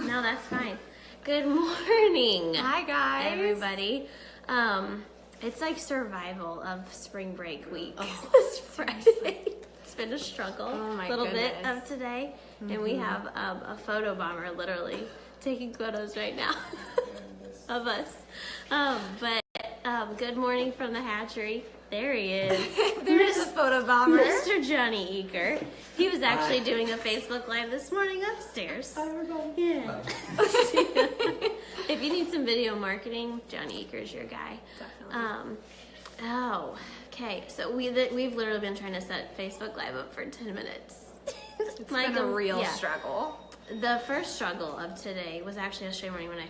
No, that's fine. Good morning. Hi, guys. Everybody. It's like survival of spring break week. Oh, it's Friday. It's been a struggle. Oh my little goodness. bit of today. And we have a photo bomber literally taking photos right now of us. But good morning from the hatchery. There he is. There's a photo bomber. Mr. Johnny Eaker. He was actually doing a Facebook Live this morning upstairs. Hi, everybody. Yeah. If you need some video marketing, Johnny Eaker's your guy. Definitely. Okay. So we've literally been trying to set Facebook Live up for 10 minutes. It's been a real yeah. struggle. The first struggle of today was actually yesterday morning when I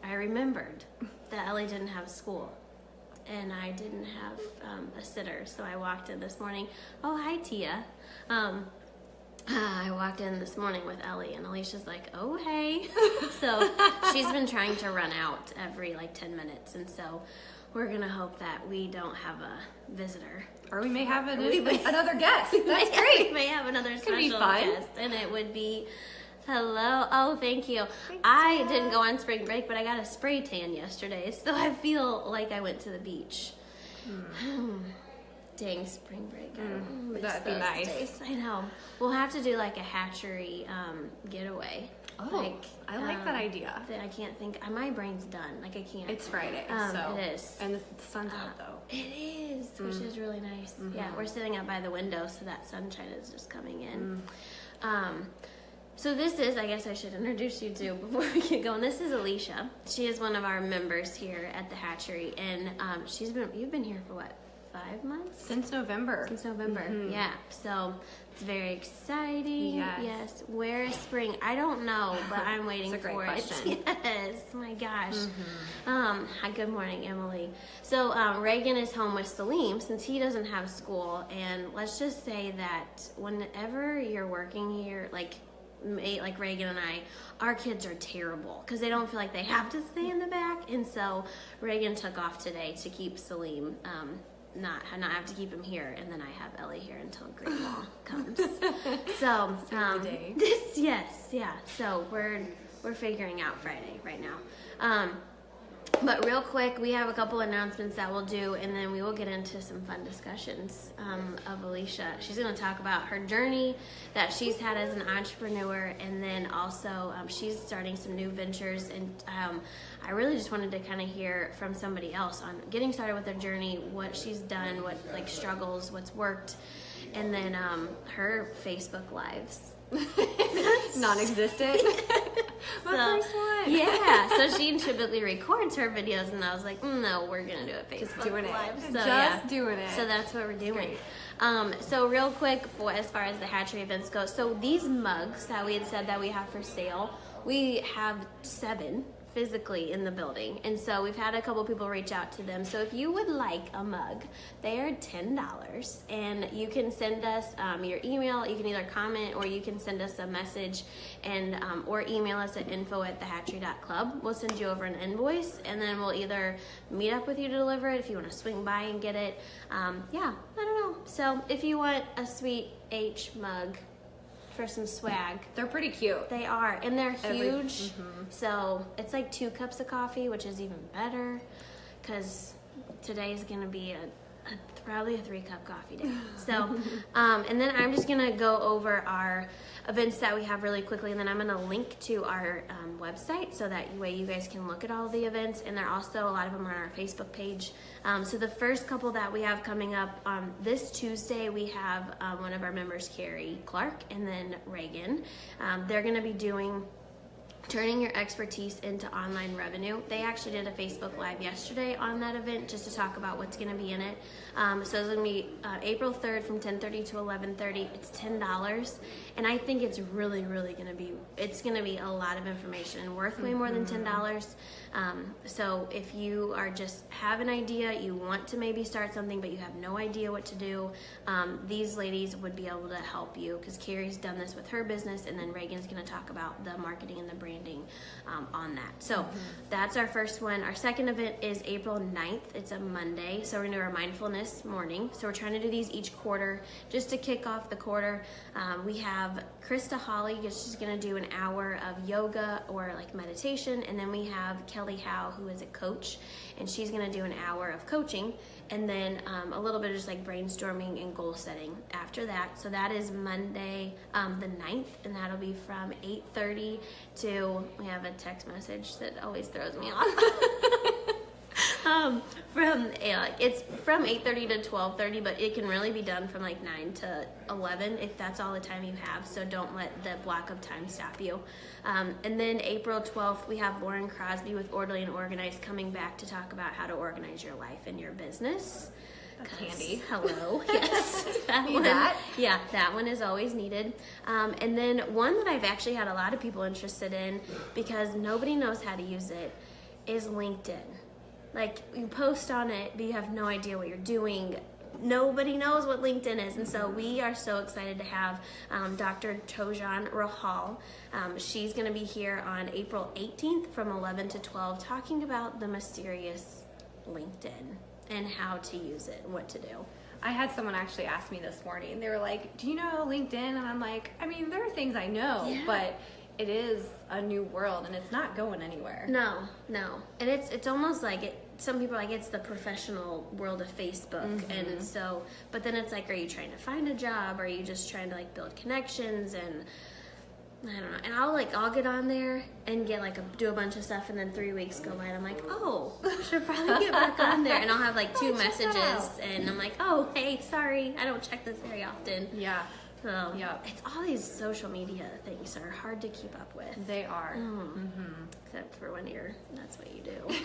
I remembered that Ellie didn't have school. And I didn't have a sitter, so I walked in this morning. Oh, hi, Tia. I walked in this morning with Ellie, and Alicia's like, oh, hey. So she's been trying to run out every 10 minutes, and so we're going to hope that we don't have a visitor. Or we may have another guest. That's great. We may have another Could be special fun. guest, and it would be... Hello. Oh, thank you. I didn't go on spring break, but I got a spray tan yesterday, so I feel like I went to the beach. Dang, spring break. I miss That'd be those nice. days. I know. We'll have to do a hatchery getaway. Oh, I like that idea. I can't think. My brain's done. I can't. It's Friday, so. It is. And the sun's out, though. It is, which is really nice. Yeah, we're sitting up by the window, so that sunshine is just coming in. So this is, I guess I should introduce you to before we get going. This is Alicia. She is one of our members here at the hatchery, and you've been here for what, 5 months? Since November. Yeah. So it's very exciting. Yes. Where is spring? I don't know, but I'm waiting It's a great for question. it. Yes. My gosh. Hi, good morning, Emily. So Reagan is home with Salim since he doesn't have school, and let's just say that whenever you're working here, like Reagan and I, our kids are terrible because they don't feel like they have to stay in the back, and so Reagan took off today to keep Salim, not have to keep him here, and then I have Ellie here until Grandma comes. So so we're figuring out Friday right now. But real quick, we have a couple announcements that we'll do, and then we will get into some fun discussions of Alicia. She's going to talk about her journey that she's had as an entrepreneur, and then also she's starting some new ventures. And I really just wanted to kind of hear from somebody else on getting started with her journey, what she's done, what struggles, what's worked, and then her Facebook Lives. Non-existent. My first one. Yeah, so she typically records her videos, and I was like, no, we're gonna do it Facebook doing it. Live. Doing it. So that's what we're doing. So real quick, as far as the hatchery events go, so these mugs that we had said that we have for sale, we have 7 physically in the building, and so we've had a couple people reach out to them. So if you would like a mug, they are $10, and you can send us your email. You can either comment or you can send us a message, and or email us at info@thehatchery.club. We'll send you over an invoice, and then we'll either meet up with you to deliver it if you want to swing by and get it. I don't know. So if you want a sweet H mug for some swag, They're pretty cute. they are, and they're huge. So it's like 2 cups of coffee, which is even better, because today's gonna be probably a 3-cup coffee day. So, and then I'm just gonna go over our events that we have really quickly, and then I'm gonna link to our website so that way you guys can look at all of the events, and they're also, a lot of them are on our Facebook page. So the first couple that we have coming up, this Tuesday we have one of our members, Carrie Clark, and then Reagan. They're gonna be doing turning your expertise into online revenue. They actually did a Facebook Live yesterday on that event just to talk about what's going to be in it. So it's going to be April 3rd from 10:30 to 11:30. It's $10, and I think it's really, really going to be, it's going to be a lot of information and worth way more than $10. So if you are just have an idea, you want to maybe start something, but you have no idea what to do, these ladies would be able to help you, because Carrie's done this with her business, and then Reagan's going to talk about the marketing and the brand branding on that. So that's our first one. Our second event is April 9th. It's a Monday. So we're going to do our mindfulness morning. So we're trying to do these each quarter just to kick off the quarter. We have Krista Holly, she's going to do an hour of yoga or like meditation. And then we have Kelly Howe, who is a coach, and she's going to do an hour of coaching. And then a little bit of just like brainstorming and goal setting after that. So that is Monday the 9th, and that'll be from 8:30 to, we have a text message that always throws me off. It's from 8:30 to 12:30, but it can really be done from like 9 to 11 if that's all the time you have. So don't let the block of time stop you. And then April 12th, we have Lauren Crosby with Orderly and Organized coming back to talk about how to organize your life and your business. That's handy. Hello. Yes. That one is always needed. And then one that I've actually had a lot of people interested in because nobody knows how to use it is LinkedIn. Like, you post on it, but you have no idea what you're doing. Nobody knows what LinkedIn is. And so we are so excited to have Dr. Tojan Rahal. She's going to be here on April 18th from 11 to 12 talking about the mysterious LinkedIn and how to use it and what to do. I had someone actually ask me this morning. They were like, do you know LinkedIn? And I'm like, I mean, there are things I know, but it is a new world and it's not going anywhere. No. And it's almost like it. Some people are like, it's the professional world of Facebook. And so, but then it's like, are you trying to find a job? Or are you just trying to like build connections? And I don't know. And I'll get on there and get do a bunch of stuff, and then 3 weeks go by and I'm like, oh, I should probably get back on there. And I'll have like 2 messages and I'm like, oh, hey, sorry, I don't check this very often. Yeah. So it's all these social media things are hard to keep up with. They are. Except for when that's what you do.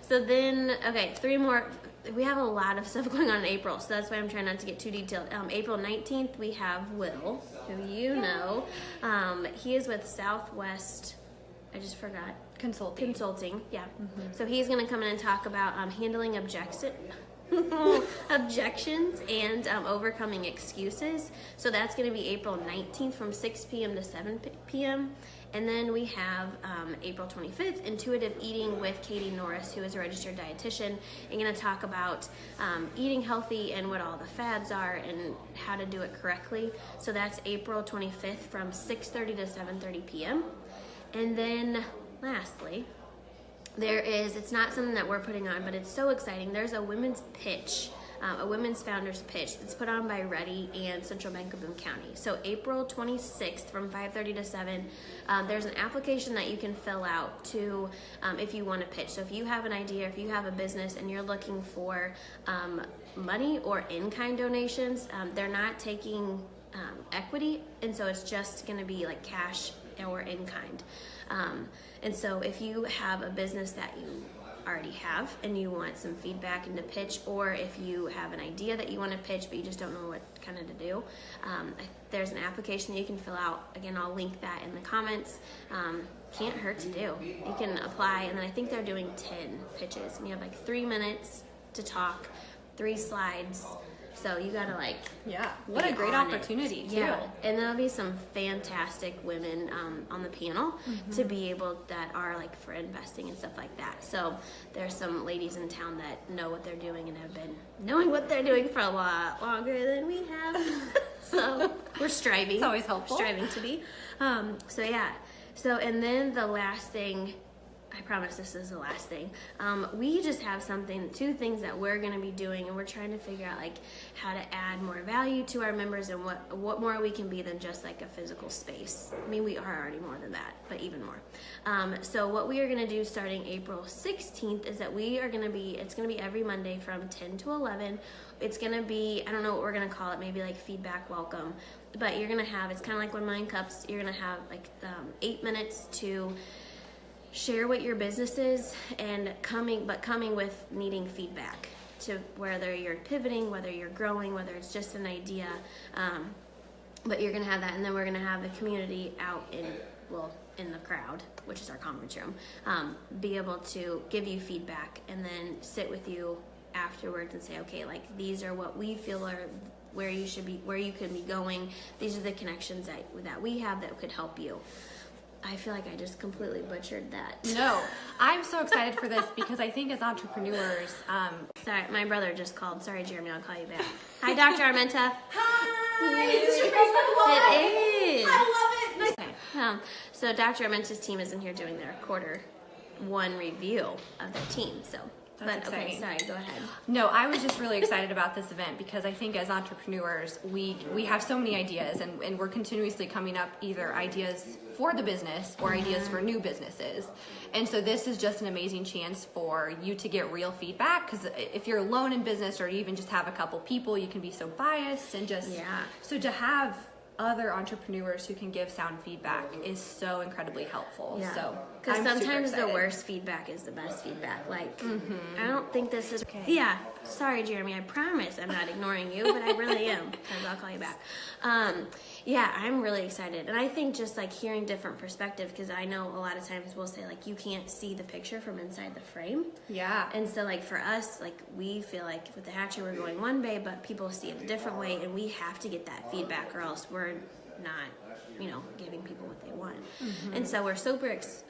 So then, 3 more. We have a lot of stuff going on in April, so that's why I'm trying not to get too detailed. April 19th, we have Will, who you know. He is with Southwest, I just forgot. Consulting, yeah. So he's going to come in and talk about handling objections and overcoming excuses. So that's going to be April 19th from 6 p.m. to 7 p.m. And then we have April 25th, Intuitive Eating with Katie Norris, who is a registered dietitian, and going to talk about eating healthy and what all the fads are and how to do it correctly. So that's April 25th from 6:30 to 7:30 p.m. And then lastly, it's not something that we're putting on, but it's so exciting. There's a women's pitch, a women's founders pitch that's put on by Ready and Central Bank of Boone County. So April 26th from 5:30 to 7, there's an application that you can fill out to if you want to pitch. So if you have an idea, if you have a business and you're looking for money or in-kind donations, they're not taking equity, and so it's just going to be like cash or in-kind. And so if you have a business that you already have and you want some feedback and to pitch, or if you have an idea that you want to pitch but you just don't know what kind of to do, there's an application that you can fill out. Again, I'll link that in the comments. Can't hurt to do. You can apply, and then I think they're doing 10 pitches, and you have like 3 minutes to talk, 3 slides. So you gotta what a great opportunity too. Yeah, and there'll be some fantastic women on the panel to be able that are like for investing and stuff like that. So there's some ladies in town that know what they're doing and have been knowing what they're doing for a lot longer than we have. So we're striving. It's always helpful. Striving to be. So and then the last thing. I promise this is the last thing. We just have 2 things that we're going to be doing, and we're trying to figure out like how to add more value to our members and what more we can be than just like a physical space. I mean, we are already more than that, but even more. So what we are going to do starting April 16th is that it's going to be every Monday from 10 to 11. It's going to be, I don't know what we're going to call it, maybe like feedback welcome, but you're going to have, it's kind of like 1 Million Cups. You're going to have like 8 minutes to share what your business is, and coming with needing feedback to whether you're pivoting, whether you're growing, whether it's just an idea. But you're gonna have that, and then we're gonna have the community out in the crowd, which is our conference room, be able to give you feedback and then sit with you afterwards and say, okay, like these are what we feel are where you should be, where you can be going. These are the connections that we have that could help you. I feel like I just completely butchered that. No, I'm so excited for this because I think as entrepreneurs, Sorry, my brother just called. Sorry, Jeremy, I'll call you back. Hi, Dr. Armenta. Hi, is this your Facebook wall? It is. I love it. Nice. So Dr. Armenta's team isn't here doing their quarter one review of their team, so. That's exciting. Okay, sorry, go ahead. No, I was just really excited about this event because I think as entrepreneurs, we have so many ideas and we're continuously coming up either ideas for the business or ideas for new businesses. And so this is just an amazing chance for you to get real feedback, because if you're alone in business or you even just have a couple people, you can be so biased and just, so to have other entrepreneurs who can give sound feedback is so incredibly helpful. Yeah. So because sometimes the worst feedback is the best feedback. Like, I don't think this is okay. Yeah, sorry, Jeremy. I promise I'm not ignoring you, but I really am, because I'll call you back. Yeah, I'm really excited, and I think just like hearing different perspective, because I know a lot of times we'll say like you can't see the picture from inside the frame. Yeah. And so like for us, like we feel like with the hatchery we're going one way, but people see it a different way, and we have to get that feedback, or else we're not, giving people what they want. And so we're super excited.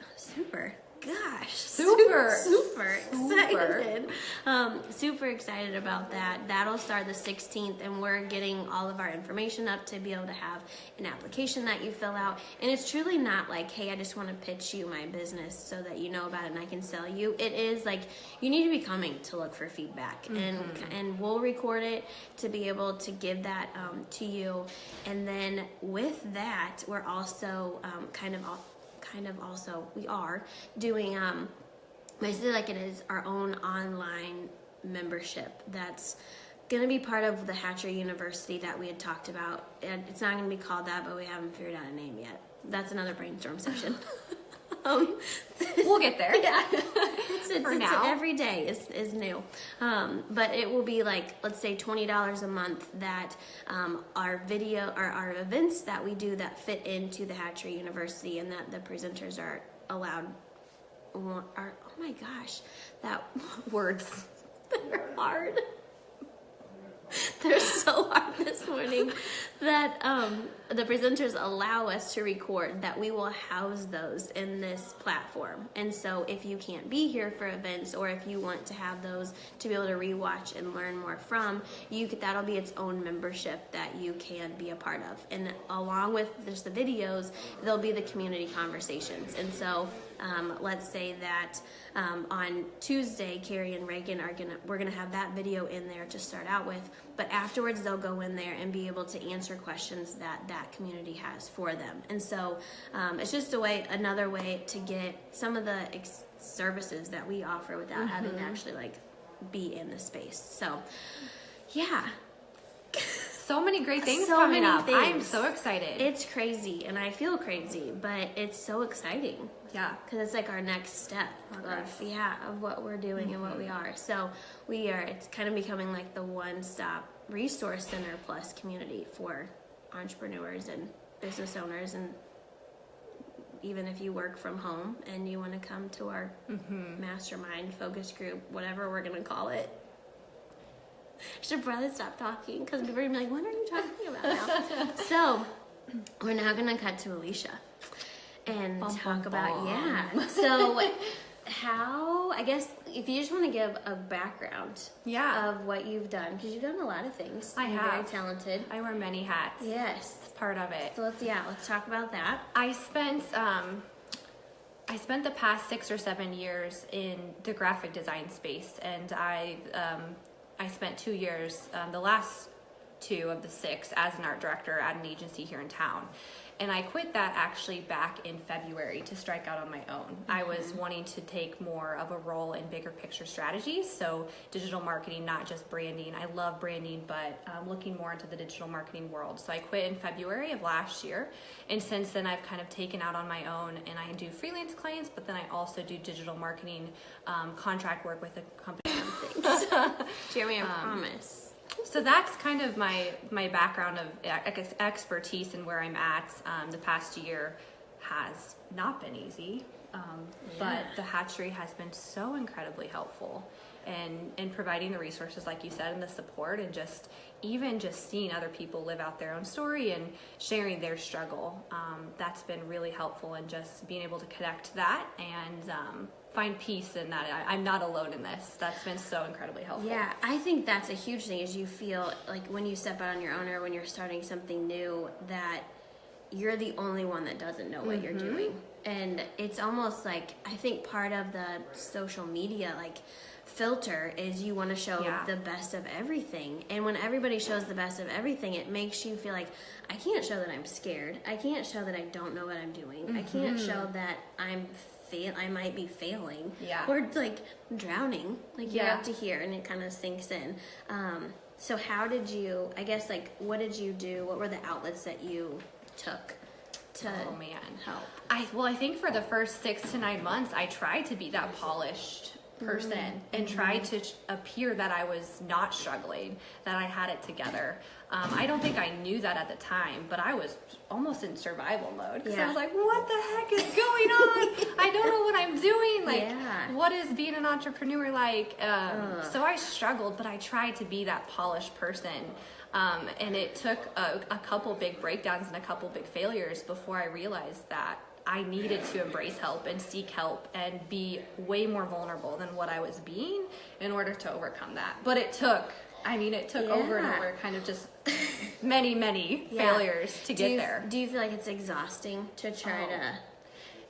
Super excited about that. That'll start the 16th, and we're getting all of our information up to be able to have an application that you fill out. And it's truly not like, hey, I just want to pitch you my business so that you know about it and I can sell you. It is like you need to be coming to look for feedback, and we'll record it to be able to give that to you. And then with that, we're also we are doing basically like it is our own online membership that's going to be part of the Hatchery University that we had talked about. And it's not going to be called that, but we haven't figured out a name yet. That's another brainstorm session. We'll get there. Yeah. It's every day is new. But it will be like, let's say $20 a month that our events that we do that fit into the Hatchery University, and that the presenters are allowed oh my gosh, that words, they're hard. They're so hard this morning that the presenters allow us to record, that we will house those in this platform. And so if you can't be here for events, or if you want to have those to be able to rewatch and learn more from, that'll be its own membership that you can be a part of. And along with just the videos, there'll be the community conversations. And so let's say that on Tuesday, Carrie and Reagan we're gonna have that video in there to start out with, but afterwards they'll go in there and be able to answer questions that community has for them. And so it's just another way to get some of the services that we offer without having to actually like be in the space. So yeah. So many great things coming up. I'm so excited. It's crazy, and I feel crazy, but it's so exciting. Yeah. Because it's like our next step of what we're doing and what we are. So it's kind of becoming like the one-stop resource center plus community for entrepreneurs and business owners. And even if you work from home and you want to come to our mastermind focus group, whatever we're going to call it, should probably stop talking, because people are gonna be like, what are you talking about now? So we're now gonna cut to Alicia and talk about so how, I guess if you just want to give a background of what you've done, because you've done a lot of things. You're very talented. I wear many hats. Yes. It's part of it. So let's talk about that. I spent the past 6 or 7 years in the graphic design space, and I spent 2 years, the last 2 of the 6, as an art director at an agency here in town. And I quit that actually back in February to strike out on my own. I was wanting to take more of a role in bigger picture strategies, so digital marketing, not just branding. I love branding, but looking more into the digital marketing world. So I quit in February of last year, and since then I've kind of taken out on my own, and I do freelance clients, but then I also do digital marketing, contract work with a company. Jeremy, I promise. So that's kind of my background of expertise and where I'm at. The past year has not been easy, but the hatchery has been so incredibly helpful. and providing the resources, like you said, and the support, and just seeing other people live out their own story and sharing their struggle. That's been really helpful, and just being able to connect to that and find peace in that I'm not alone in this. That's been so incredibly helpful. Yeah, I think that's a huge thing, is you feel like when you step out on your own, or when you're starting something new, that you're the only one that doesn't know what you're doing. And it's almost like, I think part of the social media like filter is you want to show the best of everything. And when everybody shows the best of everything, it makes you feel like, I can't show that I'm scared. I can't show that I don't know what I'm doing. I can't show that I might be failing or like drowning, like you're up to here, and it kind of sinks in. So how did you, I guess, like, what did you do? What were the outlets that you took to help? I think for the first 6 to 9 months, I tried to be that polished person and tried to appear that I was not struggling, that I had it together. I don't think I knew that at the time, but I was almost in survival mode, because I was like, what the heck is going on? I don't know what I'm doing. Like, what is being an entrepreneur like? So I struggled, but I tried to be that polished person. And it took a couple big breakdowns and a couple big failures before I realized that I needed to embrace help and seek help and be way more vulnerable than what I was being in order to overcome that. But it took over and over, kind of just many failures to get there. Do you feel like it's exhausting to try to...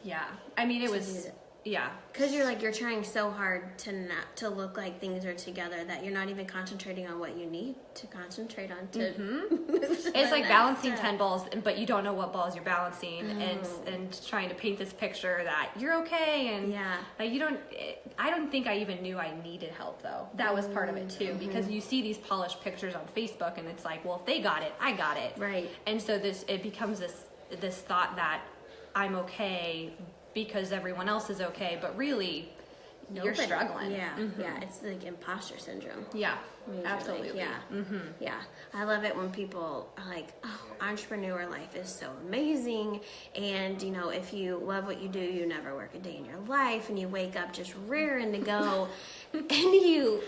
Yeah. I mean, it was... Yeah. Because you're trying so hard to look like things are together, that you're not even concentrating on what you need to concentrate on It's like balancing 10 balls, but you don't know what balls you're balancing, and trying to paint this picture that you're okay, and I don't think I even knew I needed help, though. That was part of it too, because you see these polished pictures on Facebook, and it's like, well, if they got it, I got it. Right. And so it becomes this thought that I'm okay because everyone else is okay, but really, you're struggling. Yeah, it's like imposter syndrome. Yeah, absolutely. Yeah. I love it when people are like, oh, entrepreneur life is so amazing, and if you love what you do, you never work a day in your life, and you wake up just raring to go, and I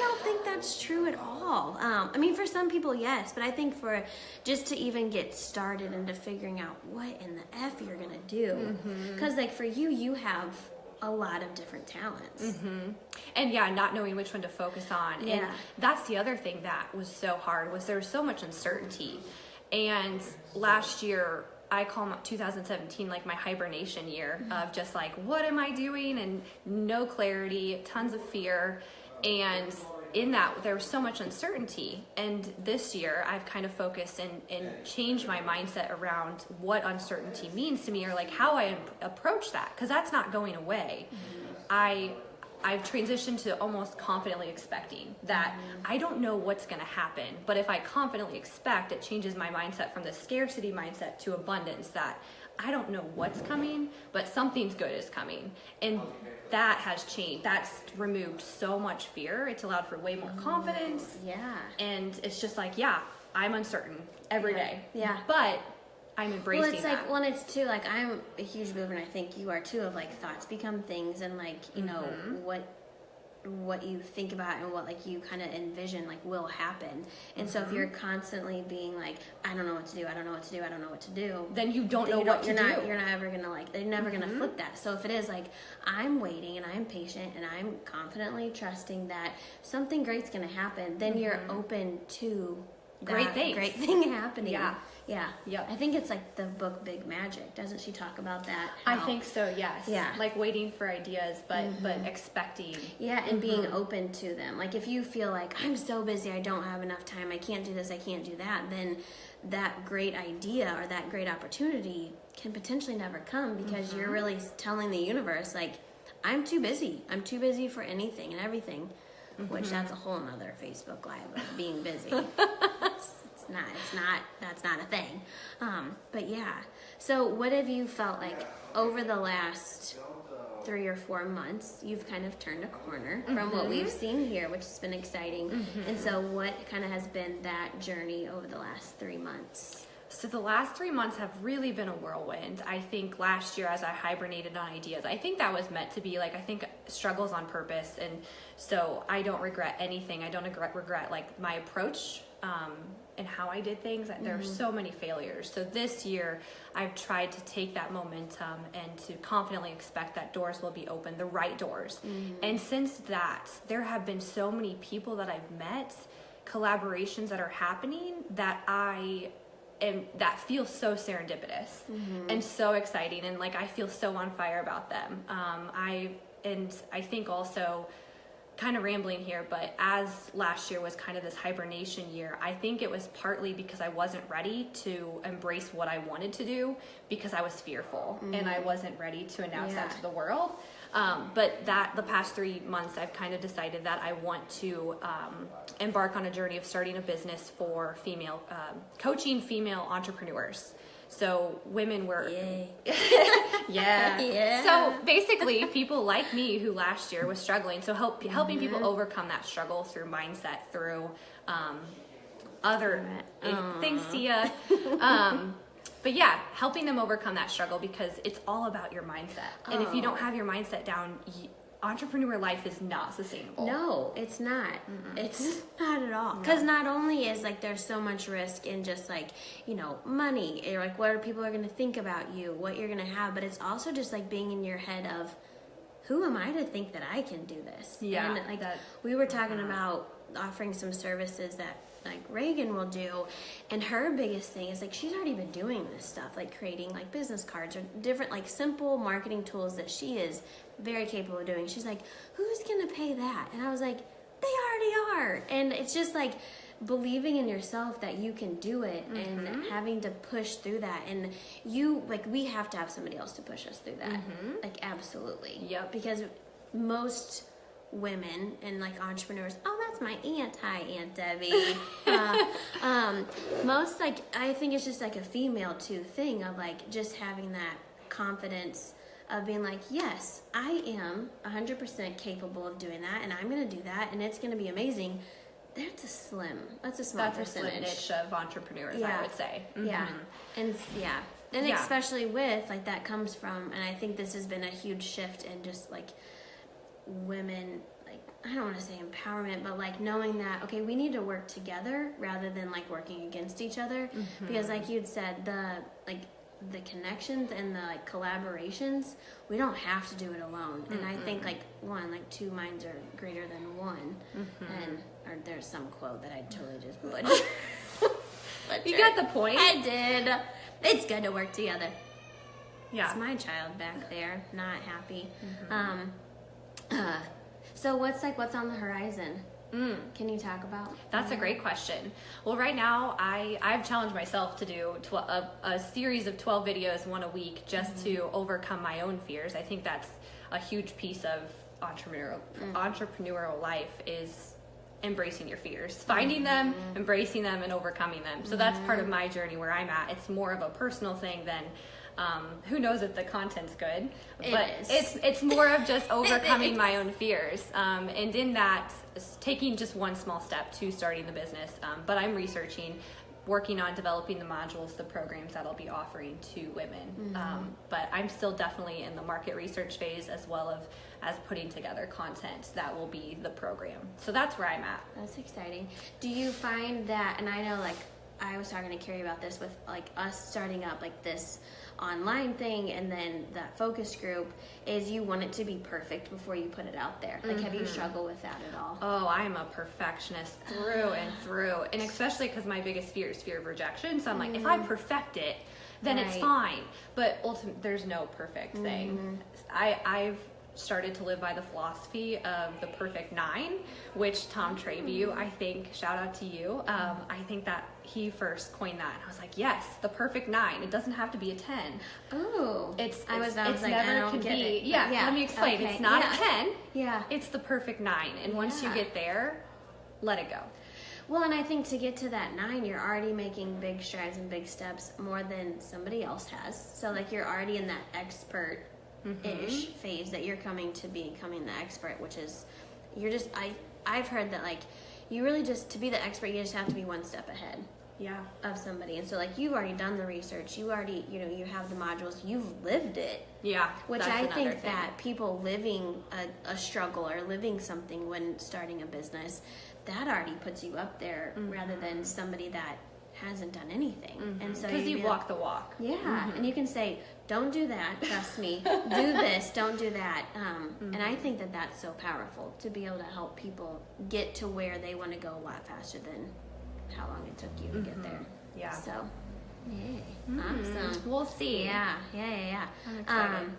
don't think that's true at all. I mean, for some people, yes, but I think for just to even get started into figuring out what in the F you're gonna do, because like for you have a lot of different talents, and not knowing which one to focus on. And that's the other thing that was so hard, was there was so much uncertainty. And last year, I call 2017 like my hibernation year of just like, what am I doing? And no clarity, tons of fear. And in that, there was so much uncertainty. And this year, I've kind of focused and changed my mindset around what uncertainty means to me, or like how I approach that, because that's not going away. I've transitioned to almost confidently expecting that I don't know what's going to happen, but if I confidently expect, it changes my mindset from the scarcity mindset to abundance, that I don't know what's coming, but something's good is coming. And that has changed. That's removed so much fear. It's allowed for way more confidence. Yeah. And it's just like, I'm uncertain every day. Yeah. But I'm embracing that. Well, it's like, when it's too, like, I'm a huge believer, and I think you are too, of like thoughts become things, and like, what you think about and what like you kind of envision like will happen. And so if you're constantly being like, I don't know what to do, I don't know what to do, I don't know what to do, then you don't know what to do. You're not ever gonna like, they're never gonna flip that. So if it is like, I'm waiting and I'm patient and I'm confidently trusting that something great's gonna happen, then you're open to great thing happening. Yeah. I think it's like the book Big Magic. Doesn't she talk about that? I think so, yes. Yeah. Like waiting for ideas, but expecting. Yeah, and being open to them. Like if you feel like, I'm so busy, I don't have enough time, I can't do this, I can't do that, then that great idea or that great opportunity can potentially never come, because you're really telling the universe, like, I'm too busy. I'm too busy for anything and everything. Which that's a whole nother Facebook Live of being busy. That's not a thing. But yeah. So what have you felt like over the last 3 or 4 months? You've kind of turned a corner from what we've seen here, which has been exciting. And so what kind of has been that journey over the last 3 months? So the last 3 months have really been a whirlwind. I think last year as I hibernated on ideas, I think that was meant to be like, I think struggles on purpose. And so I don't regret anything. I don't regret like my approach and how I did things. There are so many failures. So this year I've tried to take that momentum and to confidently expect that doors will be open, the right doors. And since that, there have been so many people that I've met, collaborations that are happening that that feels so serendipitous and so exciting, and like I feel so on fire about them. I think also, kind of rambling here, but as last year was kind of this hibernation year, I think it was partly because I wasn't ready to embrace what I wanted to do because I was fearful and I wasn't ready to announce that to the world. But the past 3 months, I've kind of decided that I want to embark on a journey of starting a business for coaching female entrepreneurs. So women were, yeah. So basically people like me who last year was struggling. So helping people overcome that struggle through mindset, through other things, Sia. But yeah, helping them overcome that struggle because it's all about your mindset. And if you don't have your mindset down, entrepreneur life is not sustainable. No, it's not. It's not at all. Because not only is like there's so much risk in just like, money, or like what are people are going to think about you, what you're going to have, but it's also just like being in your head of, who am I to think that I can do this? Yeah. And like we were talking about offering some services that like Reagan will do, and her biggest thing is like she's already been doing this stuff, like creating like business cards or different like simple marketing tools that she is very capable of doing. She's like, who's gonna pay that? And I was like, they already are. And it's just like believing in yourself that you can do it and having to push through that. And we have to have somebody else to push us through that. Like absolutely. Yep. Because most women and like entrepreneurs, that's my aunt. Hi, Aunt Debbie. Most like, I think it's just like a female too thing of like just having that confidence of being like, yes, I am 100% capable of doing that, and I'm going to do that, and it's going to be amazing. That's a small percentage. A slim niche of entrepreneurs, I would say. Yeah. And especially with like that comes from, and I think this has been a huge shift in just like women, like I don't want to say empowerment, but like knowing that, okay, we need to work together rather than like working against each other. Because like you'd said, the connections and the like collaborations, we don't have to do it alone. And I think like two minds are greater than one. Or there's some quote that I totally just butchered. You got the point. I did. It's good to work together. Yeah. It's my child back there, not happy. So what's on the horizon? Can you talk about? That's a great question. Well, right now I've challenged myself to do a series of 12 videos, one a week, just to overcome my own fears. I think that's a huge piece of entrepreneurial life is embracing your fears, finding them, embracing them, and overcoming them. So that's part of my journey where I'm at. It's more of a personal thing than who knows if the content's good, but it's more of just overcoming my own fears. And in that, taking just one small step to starting the business. But I'm researching, working on developing the modules, the programs that I'll be offering to women. But I'm still definitely in the market research phase as well as putting together content that will be the program. So that's where I'm at. That's exciting. Do you find that, and I know like I was talking to Carrie about this with like us starting up like this online thing and then that focus group, is you want it to be perfect before you put it out there. Like have you struggled with that at all? Oh, I'm a perfectionist through and through, and especially because my biggest fear is fear of rejection. So I'm like, if I perfect it, then it's fine. But ultimately, there's no perfect thing. I've started to live by the philosophy of the perfect 9, which Tom Trabue, I think, shout out to you, I think that he first coined that, and I was like, yes, the perfect 9. It doesn't have to be a 10. Oh, it's like, never I don't can get be. it. Yeah, let me explain. Okay. It's not a 10. Yeah, it's the perfect 9, and once you get there, let it go. Well, and I think to get to that 9, you're already making big strides and big steps more than somebody else has. So like you're already in that expert-ish phase that you're coming to becoming the expert, which is I've heard that like you really just, to be the expert, you just have to be one step ahead. of somebody. And so like you've already done the research, you already, you have the modules, you've lived it. Yeah. Which I think that people living a struggle or living something when starting a business, that already puts you up there rather than somebody that hasn't done anything. And so because you've walked the walk. Yeah. And you can say, don't do that, trust me, do this, don't do that. And I think that that's so powerful to be able to help people get to where they want to go a lot faster than how long it took you to get there. Yeah. So, yay. Awesome. We'll see. Yeah. I'm excited.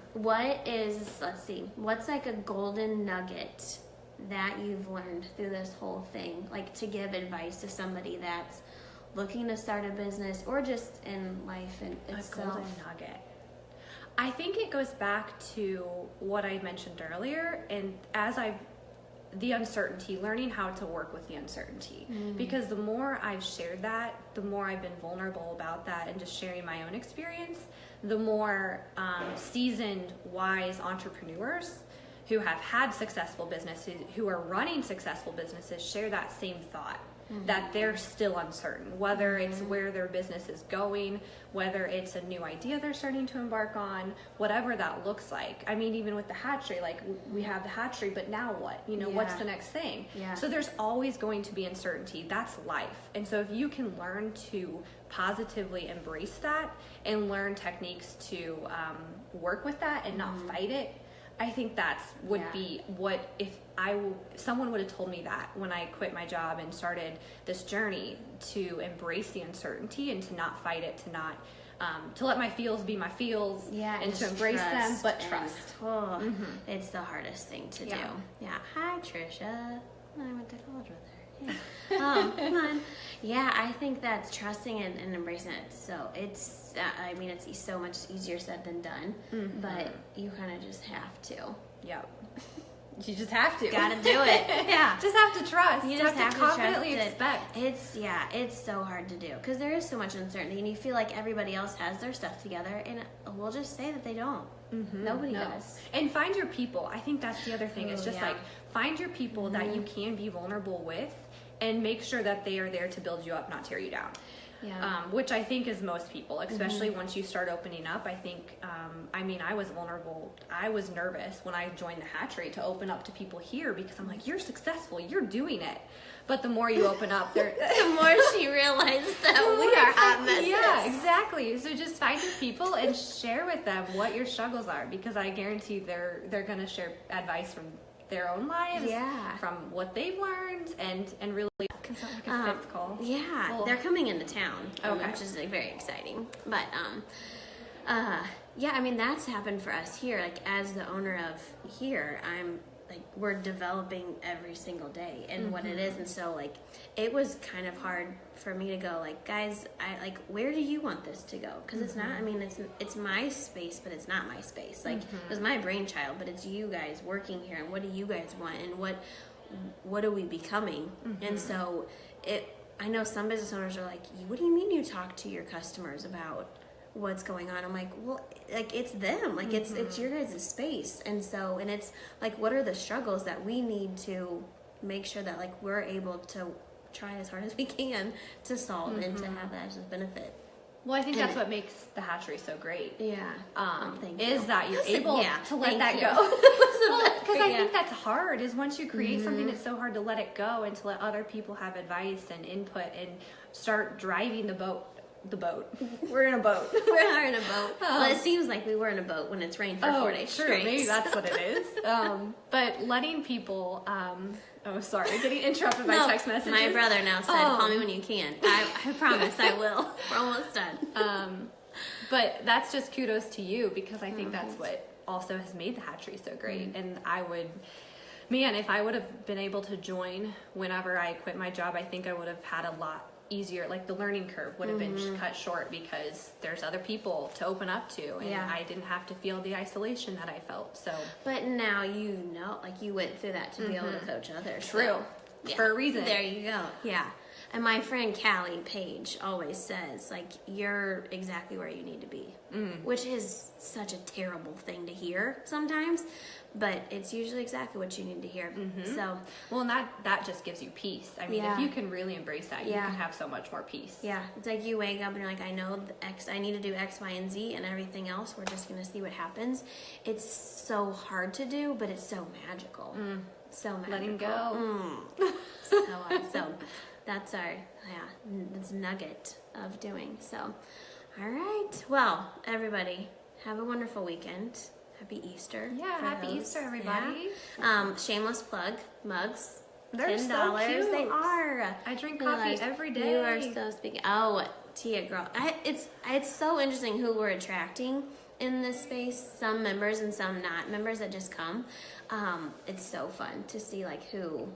What's like a golden nugget that you've learned through this whole thing? Like to give advice to somebody that's looking to start a business or just in life and itself. A golden nugget. I think it goes back to what I mentioned earlier, and the uncertainty, learning how to work with the uncertainty. Because the more I've shared that, the more I've been vulnerable about that and just sharing my own experience, the more seasoned, wise entrepreneurs who have had successful businesses, who are running successful businesses, share that same thought. That they're still uncertain, whether it's where their business is going, whether it's a new idea they're starting to embark on, whatever that looks like. I mean, even with the hatchery, like we have the hatchery, but now what? What's the next thing? Yeah. So there's always going to be uncertainty. That's life. And so if you can learn to positively embrace that and learn techniques to work with that and not fight it, I think that's would be what if someone would have told me that when I quit my job and started this journey, to embrace the uncertainty and to not fight it, to not to let my feels be my feels, and to embrace them, but trust. It's the hardest thing to do. Yeah. Hi, Trisha. I went to college with her. Yeah. Come on. Yeah, I think that's trusting and embracing it. So it's so much easier said than done, but you kind of just have to. Yep. You just have to. Gotta do it. Yeah. Just have to trust. You just have to confidently trust expect. It's so hard to do because there is so much uncertainty and you feel like everybody else has their stuff together and we'll just say that they don't. Nobody does. And find your people. I think that's the other thing. It's just like find your people that you can be vulnerable with and make sure that they are there to build you up, not tear you down. Yeah. Which I think is most people, especially once you start opening up. I think, I was vulnerable. I was nervous when I joined the hatchery to open up to people here because I'm like, you're successful, you're doing it. But the more you open up, the more she realized that we are hot messes. Yeah, exactly. So just find your people and share with them what your struggles are, because I guarantee they're going to share advice from their own lives, from what they've learned, and really. It's not like a fifth call. Yeah, well, they're coming into town, which is like, very exciting. But that's happened for us here. Like as the owner of here, we're developing every single day and what it is, and so like it was kind of hard for me to go like, guys, where do you want this to go? Because it's not. It's my space, but it's not my space. Like it was my brainchild, but it's you guys working here, and what do you guys want, and what are we becoming? And so I know some business owners are like, what do you mean you talk to your customers about what's going on? I'm like, well, like it's them, like it's your guys' space. And so, and it's like, what are the struggles that we need to make sure that like we're able to try as hard as we can to solve and to have that as a benefit. Well, I think that's what makes the hatchery so great. Yeah. Is that you're able to let that go. Because I think that's hard, is once you create something, it's so hard to let it go and to let other people have advice and input and start driving the boat. We're in a boat. We are in a boat. Well, it seems like we were in a boat when it's rained for 4 days straight. Maybe that's what it is. But letting people... getting interrupted by text messages. My brother now said, call me when you can. I promise I will. We're almost done. But that's just kudos to you, because I think that's what also has made the hatchery so great. And if I would have been able to join whenever I quit my job, I think I would have had a lot easier, like the learning curve would have been cut short, because there's other people to open up to, and I didn't have to feel the isolation that I felt. So, but now like you went through that to be able to coach others. True, for a reason. There you go. Yeah. And my friend Callie Page always says, like, you're exactly where you need to be, which is such a terrible thing to hear sometimes, but it's usually exactly what you need to hear. So, well, and that just gives you peace. I mean, if you can really embrace that, you can have so much more peace. Yeah, it's like you wake up and you're like, I know I need to do X, Y, and Z, and everything else, we're just going to see what happens. It's so hard to do, but it's so magical. So magical. Letting go. So that's our this nugget of doing. So, all right. Well, everybody, have a wonderful weekend. Happy Easter. Yeah, happy Easter, everybody. Yeah. Shameless plug, mugs. They're $10. so cute. They are. I drink coffee every day. You are so speaking. Oh, Tia, girl. It's so interesting who we're attracting in this space. Some members and some not members that just come. It's so fun to see like who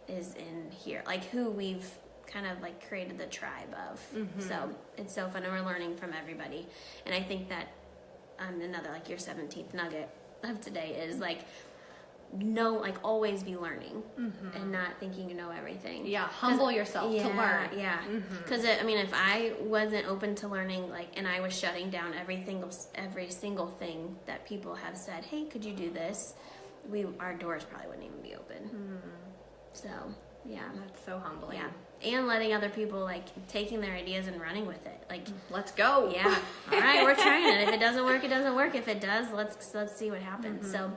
is in here, like who we've kind of like created the tribe of. So it's so fun, and we're learning from everybody. And I think that another like your 17th nugget of today is like always be learning and not thinking you know everything. Yeah, humble yourself to learn. Yeah, because if I wasn't open to learning, like, and I was shutting down every single thing that people have said, hey, could you do this? Our doors probably wouldn't even be open. So yeah, that's so humbling. Yeah. And letting other people, like, taking their ideas and running with it. Like, let's go. Yeah. All right, we're trying it. If it doesn't work, it doesn't work. If it does, let's see what happens. So,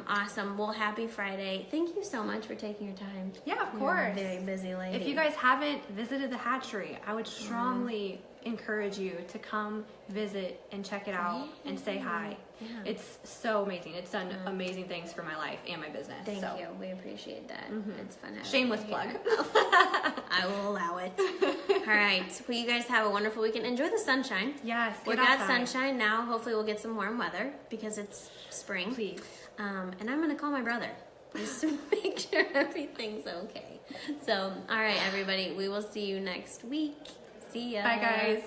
awesome. Well, happy Friday. Thank you so much for taking your time. Yeah, of course. You're a very busy lady. If you guys haven't visited the hatchery, I would strongly encourage you to come visit and check it out and say hi. Yeah. It's so amazing. It's done amazing things for my life and my business. Thank you. We appreciate that. It's fun. Shameless plug. I will allow it. All right. Well, you guys have a wonderful weekend. Enjoy the sunshine. Yes. We got sunshine now. Hopefully we'll get some warm weather because it's spring. Please. And I'm going to call my brother just to make sure everything's okay. So, all right, everybody. We will see you next week. See ya. Bye, guys.